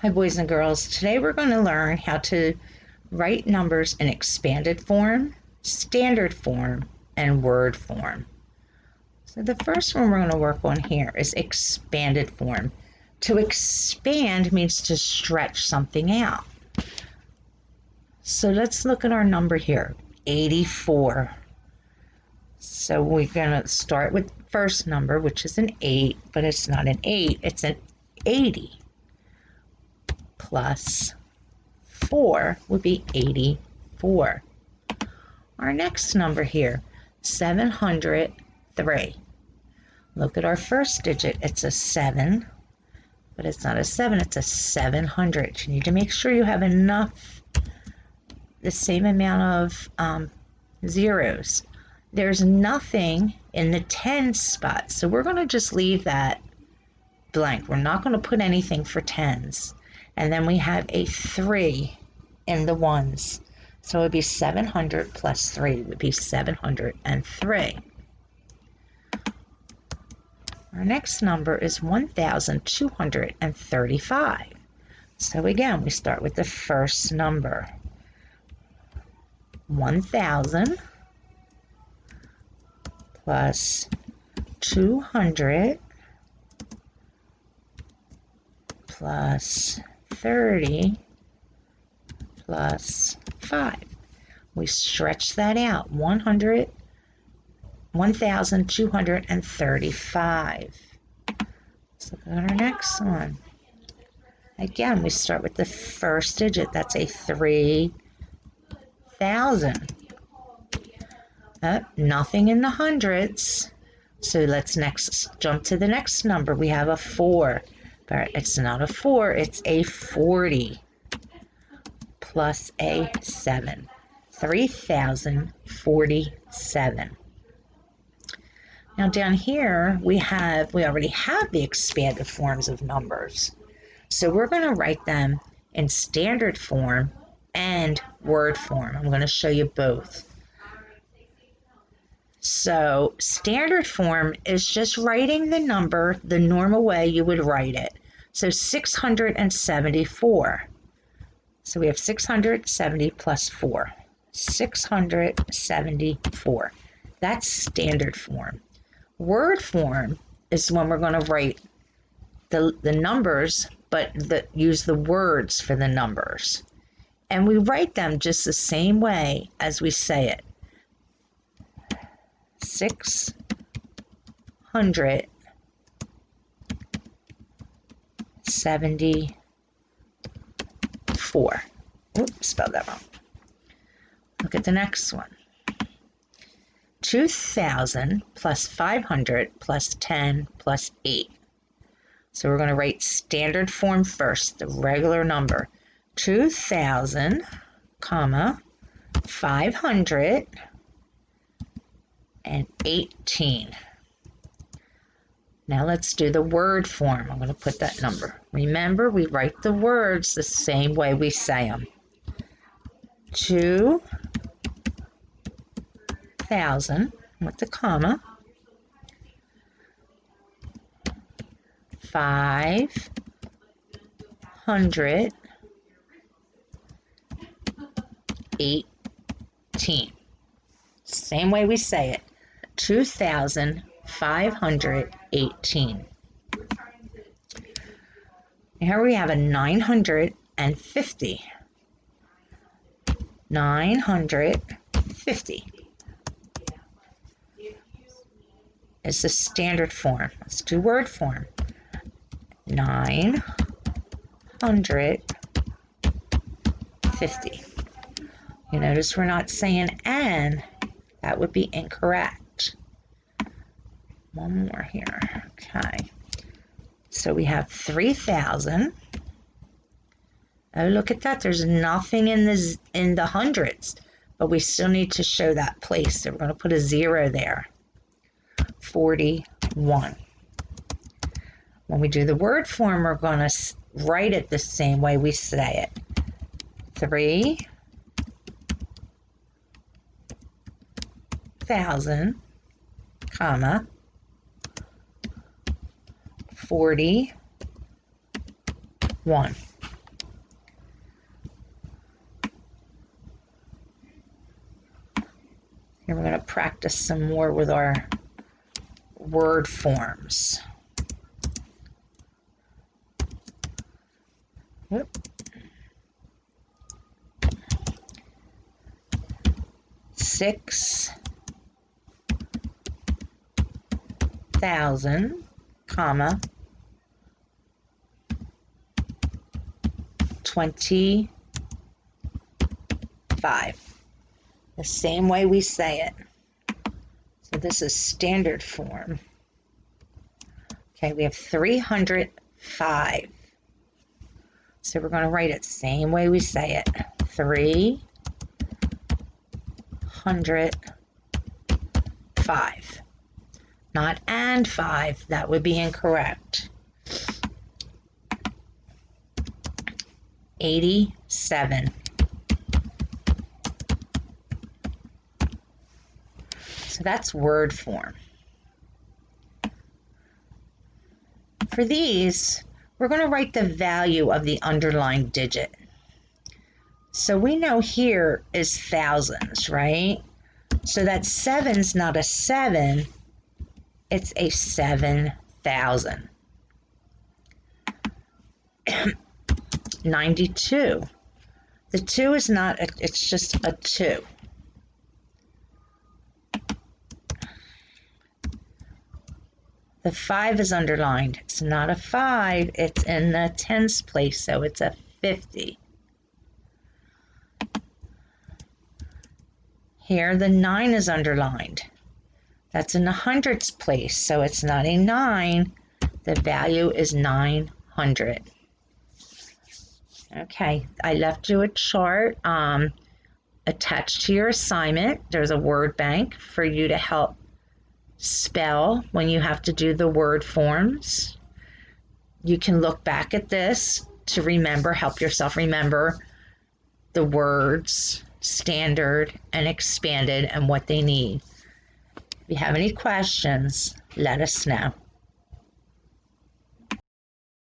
Hi boys and girls, today we're going to learn how to write numbers in expanded form, standard form, and word form. So the first one we're going to work on here is expanded form. To expand means to stretch something out. So let's look at our number here, 84. So we're going to start with the first number, which is an 8, but it's not an 8, it's an 80. Plus 4 would be 84. Our next number here, 703. Look at our first digit. It's a 7, but it's not a 7, it's a 700. You need to make sure you have enough, the same amount of zeros. There's nothing in the 10 spot, so we're going to just leave that blank. We're not going to put anything for tens. And then we have a 3 in the ones. So it would be 700 plus 3 would be 703. Our next number is 1,235. So again, we start with the first number. 1,000 plus 200 plus 30 plus 5. We stretch that out. 1,235. Let's look at our next one. Again, we start with the first digit. That's a 3,000. Nothing in the hundreds. So let's next jump to the next number. We have a 4. But it's not a 4, it's a 40 plus a 7. 3,047. Now down here we already have the expanded forms of numbers. So we're going to write them in standard form and word form. I'm going to show you both. So standard form is just writing the number the normal way you would write it. So 674. So we have 670 plus 4. 674. That's standard form. Word form is when we're going to write the numbers, but use the words for the numbers. And we write them just the same way as we say it. 674. Oops, spelled that wrong. Look at the next one. 2,000 plus 500 plus 10 plus 8. So we're going to write standard form first, the regular number. 2,000, comma, 500 and 18. Now let's do the word form. I'm going to put that number. Remember, we write the words the same way we say them. 2,000 with the comma. 500 18. Same way we say it. 2,518. Here we have a 950. 950 is the standard form. Let's do word form. 950. You notice we're not saying "and." That would be incorrect. One more here. Okay. So we have 3,000. Oh, look at that. There's nothing in the hundreds, but we still need to show that place. So we're going to put a 0 there. 41. When we do the word form, we're going to write it the same way we say it. 3,000, comma, 41. practice some more with our word forms. Whoop. $6,000, comma, 25. The same way we say it. So this is standard form. Okay, we have 305. So we're going to write it same way we say it. 305. Not and 5. That would be incorrect. 87. So that's word form. For these, we're going to write the value of the underlying digit. So we know here is thousands, right? So that 7's not a 7, it's a 7,000. 92. The 2 is not, it's just a 2. The 5 is underlined. It's not a 5, it's in the tens place, so it's a 50. Here, the 9 is underlined. That's in the hundreds place, so it's not a 9. The value is 900. Okay, I left you a chart attached to your assignment. There's a word bank for you to help spell when you have to do the word forms. You can look back at this to remember, help yourself remember the words, standard and expanded, and what they need. If you have any questions, let us know.